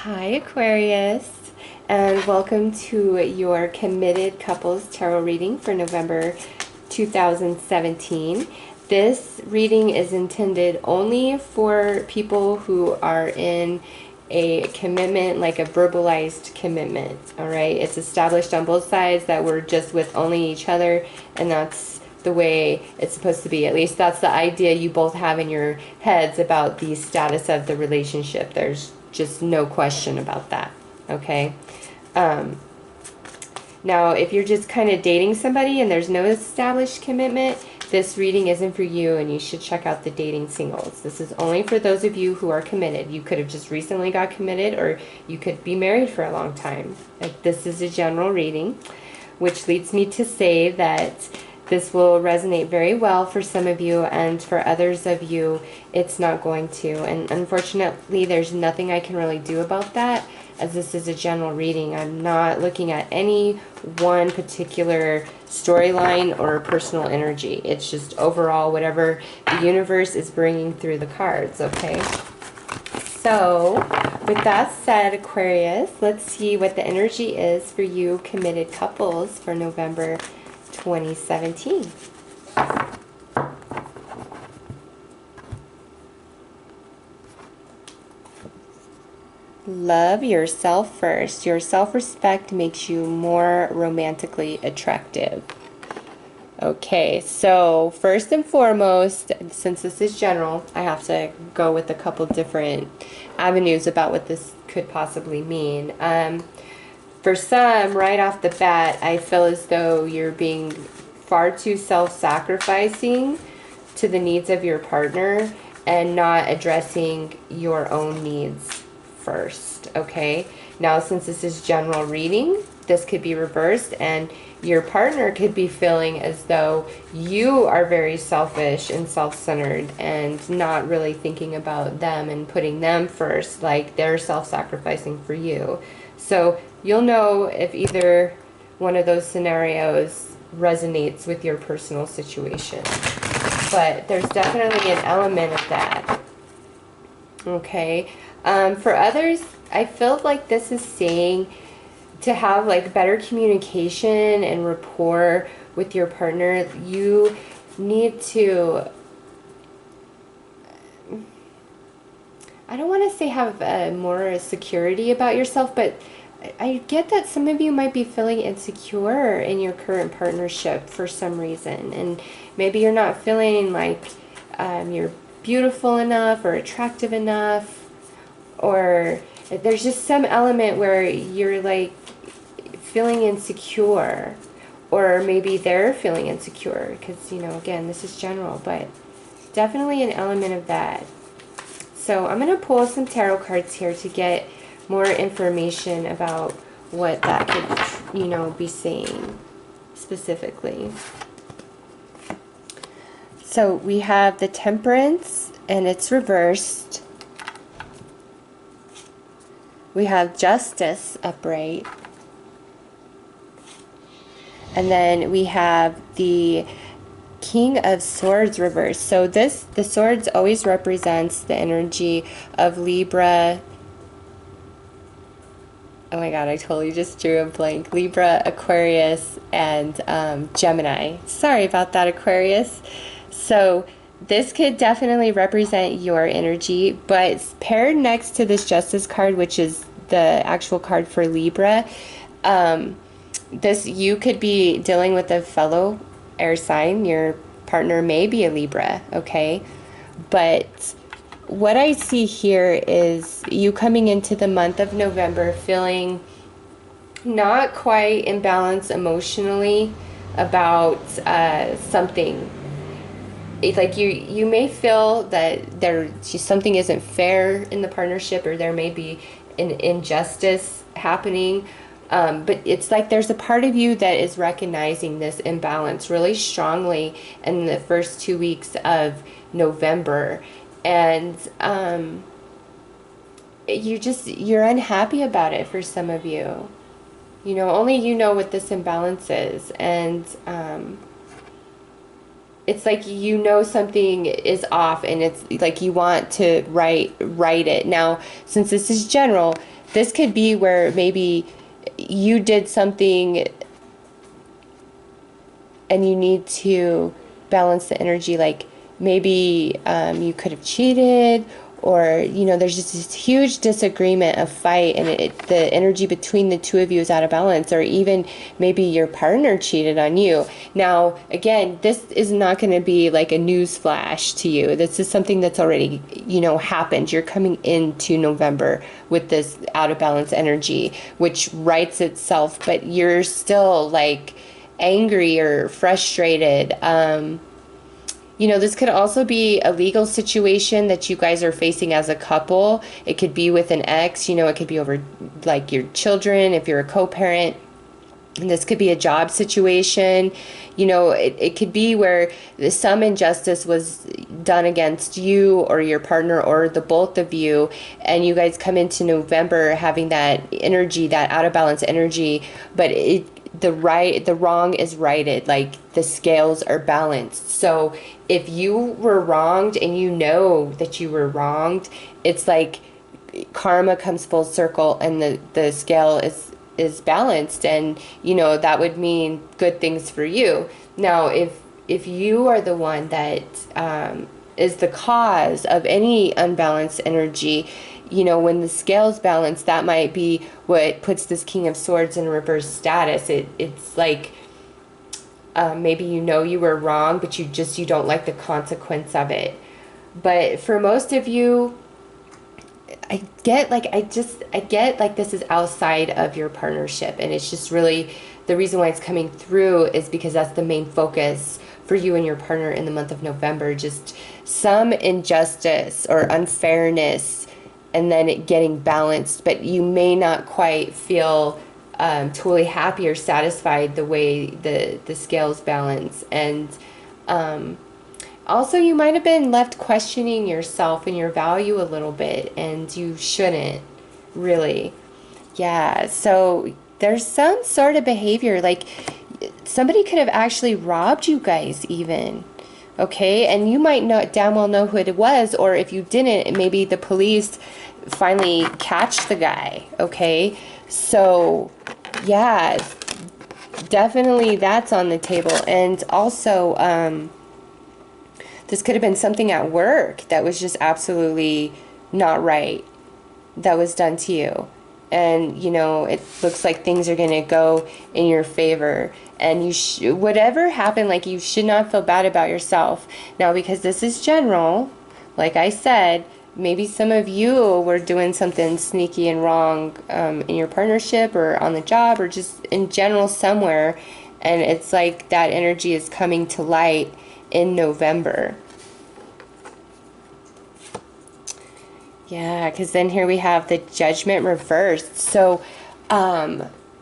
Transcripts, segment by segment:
Hi, Aquarius, and welcome to your Committed Couples Tarot reading for November 2017. This reading is intended only for people who are in a commitment, like a verbalized commitment, all right? It's established on both sides that we're just with only each other, and that's the way it's supposed to be. At least that's the idea you both have in your heads about the status of the relationship. There's just no question about that, okay? Now, if you're just kind of dating somebody and there's no established commitment, this reading isn't for you, and you should check out the dating singles. This is only for those of you who are committed. You could have just recently got committed, or you could be married for a long time. This is a general reading, which leads me to say that this will resonate very well for some of you, and for others of you, it's not going to. And unfortunately, there's nothing I can really do about that, as this is a general reading. I'm not looking at any one particular storyline or personal energy. It's just overall whatever the universe is bringing through the cards, okay? So, with that said, Aquarius, let's see what the energy is for you committed couples for November 2017. Love yourself first. Your self-respect makes you more romantically attractive. Okay, so first and foremost, since this is general, I have to go with a couple different avenues about what this could possibly mean. For some, right off the bat, I feel as though you're being far too self-sacrificing to the needs of your partner and not addressing your own needs first, okay? Now, since this is general reading, this could be reversed, and your partner could be feeling as though you are very selfish and self-centered and not really thinking about them and putting them first, like they're self-sacrificing for you. So you'll know if either one of those scenarios resonates with your personal situation. But there's definitely an element of that. Okay. For others, I feel like this is saying to have like better communication and rapport with your partner, you need to, I don't want to say have more security about yourself, but I get that some of you might be feeling insecure in your current partnership for some reason, and maybe you're not feeling like you're beautiful enough or attractive enough, or there's just some element where you're like feeling insecure, or maybe they're feeling insecure, because, you know, again, this is general, but definitely an element of that. So I'm going to pull some tarot cards here to get more information about what that could, you know, be saying specifically. So we have the Temperance, and it's reversed. We have Justice upright. And then we have the King of Swords reversed. So the swords always represents the energy of Libra. Oh my god, I totally just drew a blank. Libra, Aquarius, and Gemini. Sorry about that, Aquarius. So this could definitely represent your energy, but paired next to this Justice card, which is the actual card for Libra, you could be dealing with a fellow air sign. Your partner may be a Libra, okay? But what I see here is you coming into the month of November feeling not quite in balance emotionally about something. It's like you may feel that something isn't fair in the partnership, or there may be an injustice happening. But it's like there's a part of you that is recognizing this imbalance really strongly in the first 2 weeks of November. And you're unhappy about it for some of you. You know, only you know what this imbalance is. And it's like you know something is off, and it's like you want to right it. Now, since this is general, this could be where maybe you did something and you need to balance the energy. Like maybe you could have cheated, or there's just this huge disagreement, a fight, and the energy between the two of you is out of balance. Or even maybe your partner cheated on you. Now again, this is not going to be like a news flash to you. This is something that's already happened. You're coming into November with this out of balance energy, which rights itself, but you're still like angry or frustrated. This could also be a legal situation that you guys are facing as a couple. It could be with an ex, it could be over like your children if you're a co-parent. And this could be a job situation. It could be where some injustice was done against you or your partner or the both of you, and you guys come into November having that energy, that out of balance energy, but the wrong is righted, like the scales are balanced. So if you were wronged and you know that you were wronged, it's like karma comes full circle and the scale is balanced, and that would mean good things for you. Now if you are the one that is the cause of any unbalanced energy, when the scales balance, that might be what puts this King of Swords in reverse status. It's like maybe you were wrong, but you don't like the consequence of it. But for most of you, I get like this is outside of your partnership, and it's just really the reason why it's coming through is because that's the main focus for you and your partner in the month of November. Just some injustice or unfairness, and then it getting balanced, but you may not quite feel totally happy or satisfied the way the scales balance. And also you might have been left questioning yourself and your value a little bit, and you shouldn't really. Yeah, so there's some sort of behavior, like somebody could have actually robbed you guys even. Okay, and you might not damn well know who it was, or if you didn't, maybe the police finally catch the guy. Okay, so yeah, definitely that's on the table. And also this could have been something at work that was just absolutely not right that was done to you, and it looks like things are going to go in your favor, and whatever happened, like, you should not feel bad about yourself. Now, because this is general, like I said, maybe some of you were doing something sneaky and wrong in your partnership or on the job or just in general somewhere, and it's like that energy is coming to light in November. Yeah, because then here we have the Judgment reversed. So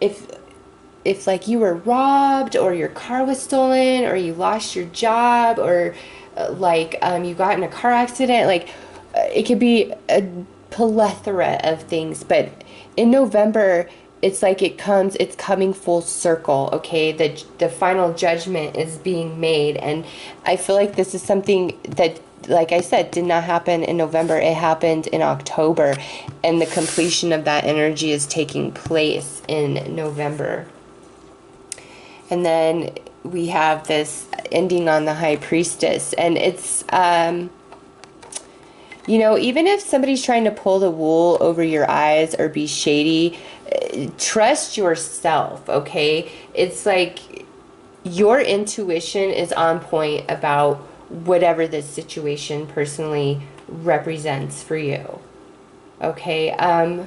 if like you were robbed, or your car was stolen, or you lost your job, or you got in a car accident, like it could be a plethora of things, but in November it's like it's coming full circle. Okay, the final judgment is being made, and I feel like this is something that, like I said, did not happen in November. It happened in October, and the completion of that energy is taking place in November. And then we have this ending on the High Priestess, and it's even if somebody's trying to pull the wool over your eyes or be shady, trust yourself. Okay, it's like your intuition is on point about whatever this situation personally represents for you. Okay, I'm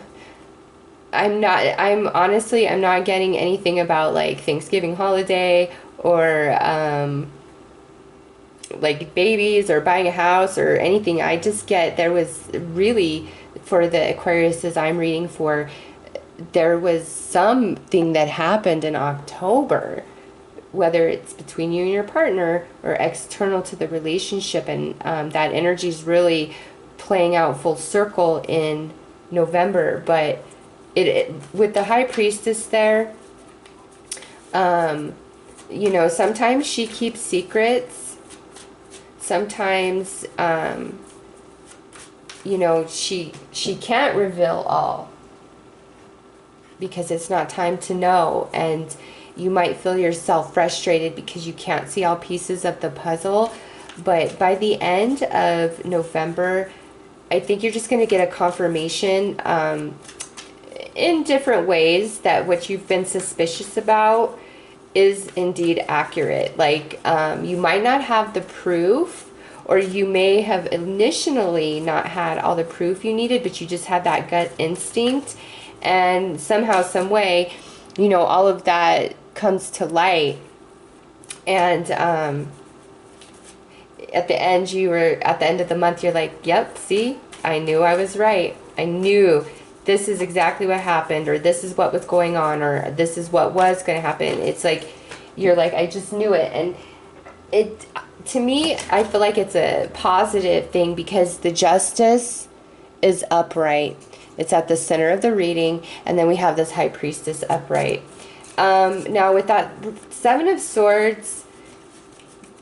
not getting anything about like Thanksgiving holiday, or like babies or buying a house or anything. I just get there was really, for the Aquariuses I'm reading for, there was something that happened in October, whether it's between you and your partner or external to the relationship, and that energy is really playing out full circle in November. But with the High Priestess there, sometimes she keeps secrets. Sometimes, she can't reveal all. because it's not time to know, and you might feel yourself frustrated because you can't see all pieces of the puzzle. But by the end of November, I think you're just going to get a confirmation in different ways that what you've been suspicious about is indeed accurate. Like, you might not have the proof, or you may have initially not had all the proof you needed, but you just had that gut instinct, and somehow, some way, you know, all of that comes to light. And at the end of the month, you're like, yep, see, I knew I was right. I knew this is exactly what happened, or this is what was going on, or this is what was going to happen. It's like, you're like, I just knew it. And it, to me, I feel like it's a positive thing, because the Justice is upright. It's at the center of the reading, and then we have this High Priestess upright. Now with that Seven of Swords,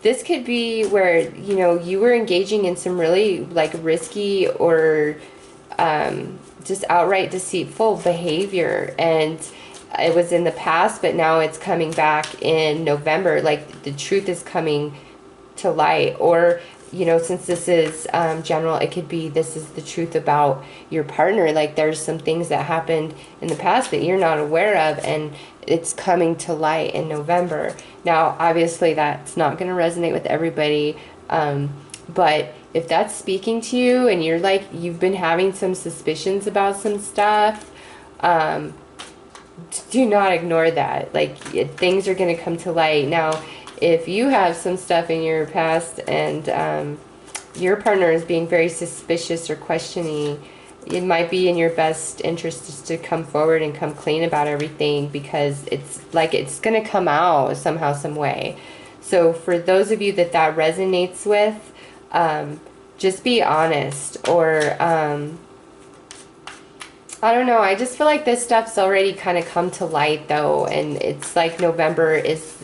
this could be where, you know, you were engaging in some really like risky or just outright deceitful behavior, and it was in the past, but now it's coming back in November. Like, the truth is coming to light. Or, you know, since this is general, it could be this is the truth about your partner. Like, there's some things that happened in the past that you're not aware of, and it's coming to light in November. Now, obviously, that's not going to resonate with everybody, but if that's speaking to you and you're like, you've been having some suspicions about some stuff, do not ignore that. Like, things are going to come to light. Now, if you have some stuff in your past and your partner is being very suspicious or questioning, it might be in your best interest just to come forward and come clean about everything, because it's like it's going to come out somehow, some way. So for those of you that resonates with, just be honest. Or I don't know, I just feel like this stuff's already kind of come to light though, and it's like November is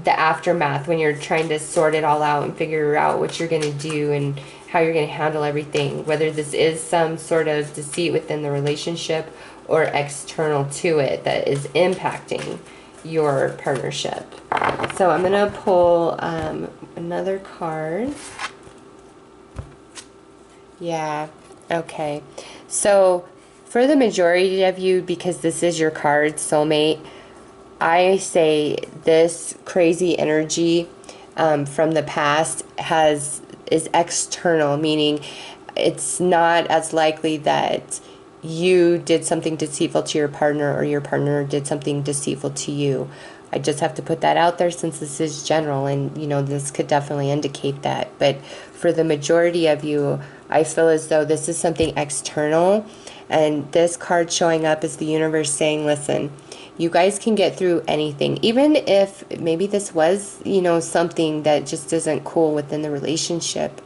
the aftermath, when you're trying to sort it all out and figure out what you're going to do and how you're going to handle everything, whether this is some sort of deceit within the relationship or external to it that is impacting your partnership. So I'm going to pull another card. Yeah, okay. So for the majority of you, because this is your card, soulmate, I say this crazy energy from the past is external, meaning it's not as likely that you did something deceitful to your partner or your partner did something deceitful to you. I just have to put that out there, since this is general, and you know, this could definitely indicate that. But for the majority of you, I feel as though this is something external, and this card showing up is the universe saying, listen, you guys can get through anything, even if maybe this was, you know, something that just isn't cool within the relationship.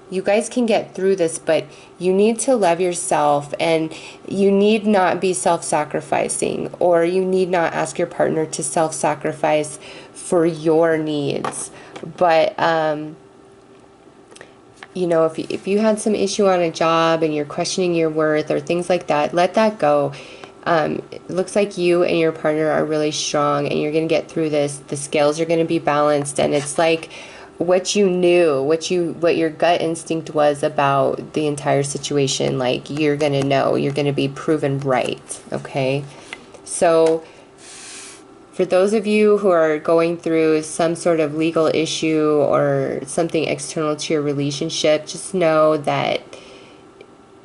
You guys can get through this, but you need to love yourself, and you need not be self-sacrificing, or you need not ask your partner to self-sacrifice for your needs. But you know, if you had some issue on a job and you're questioning your worth or things like that, let that go. It looks like you and your partner are really strong, and you're going to get through this. The scales are going to be balanced, and it's like what you knew, what your gut instinct was about the entire situation. Like, you're going to know, you're going to be proven right. Okay. So for those of you who are going through some sort of legal issue or something external to your relationship, just know that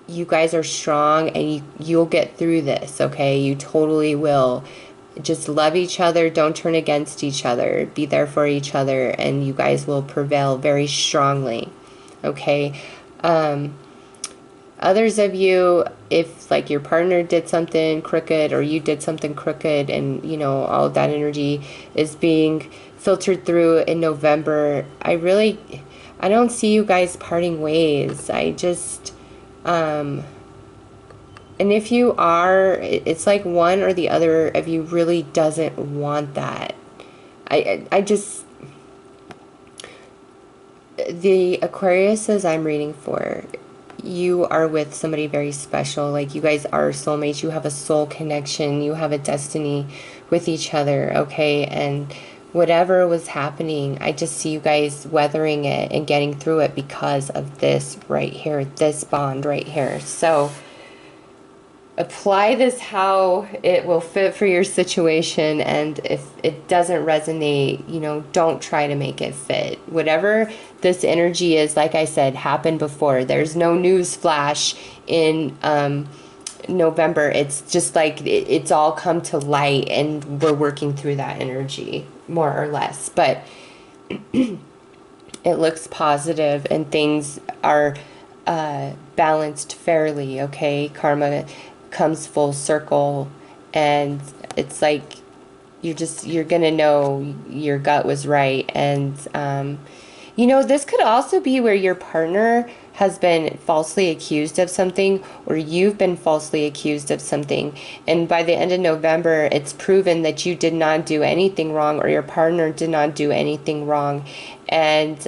you guys are strong, and you'll get through this, okay? You totally will. Just love each other. Don't turn against each other. Be there for each other, and you guys will prevail very strongly, okay? Others of you, if like your partner did something crooked or you did something crooked, and you know, all of that energy is being filtered through in November, I don't see you guys parting ways. I just and if you are, it's like one or the other of you really doesn't want that. I just, the Aquariuses I'm reading for, you are with somebody very special. Like, you guys are soulmates. You have a soul connection. You have a destiny with each other, okay? And whatever was happening, I just see you guys weathering it and getting through it because of this right here, this bond right here. So apply this how it will fit for your situation, and if it doesn't resonate, you know, don't try to make it fit. Whatever this energy is, like I said, happened before. There's no news flash in November. It's just like it's all come to light, and we're working through that energy more or less. But it looks positive, and things are balanced fairly, okay? Karma comes full circle, and it's like you're gonna know your gut was right. And you know, this could also be where your partner has been falsely accused of something, or you've been falsely accused of something, and by the end of November it's proven that you did not do anything wrong, or your partner did not do anything wrong. And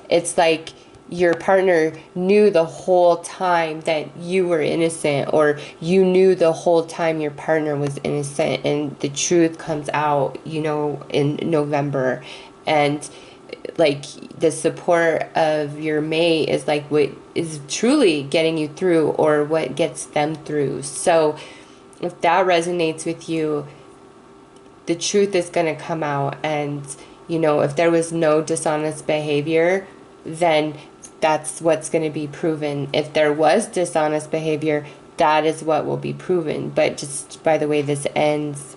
it's like your partner knew the whole time that you were innocent, or you knew the whole time your partner was innocent, and the truth comes out, you know, in November. And like, the support of your mate is like what is truly getting you through, or what gets them through. So if that resonates with you, the truth is going to come out. And you know, if there was no dishonest behavior, then that's what's going to be proven. If there was dishonest behavior, that is what will be proven. But just by the way this ends,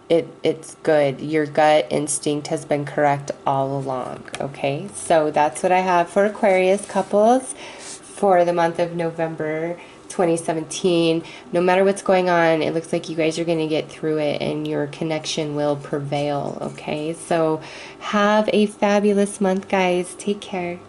it's good. Your gut instinct has been correct all along, okay? So that's what I have for Aquarius couples for the month of November 2017. No matter what's going on, it looks like you guys are going to get through it, and your connection will prevail, okay? So have a fabulous month, guys. Take care.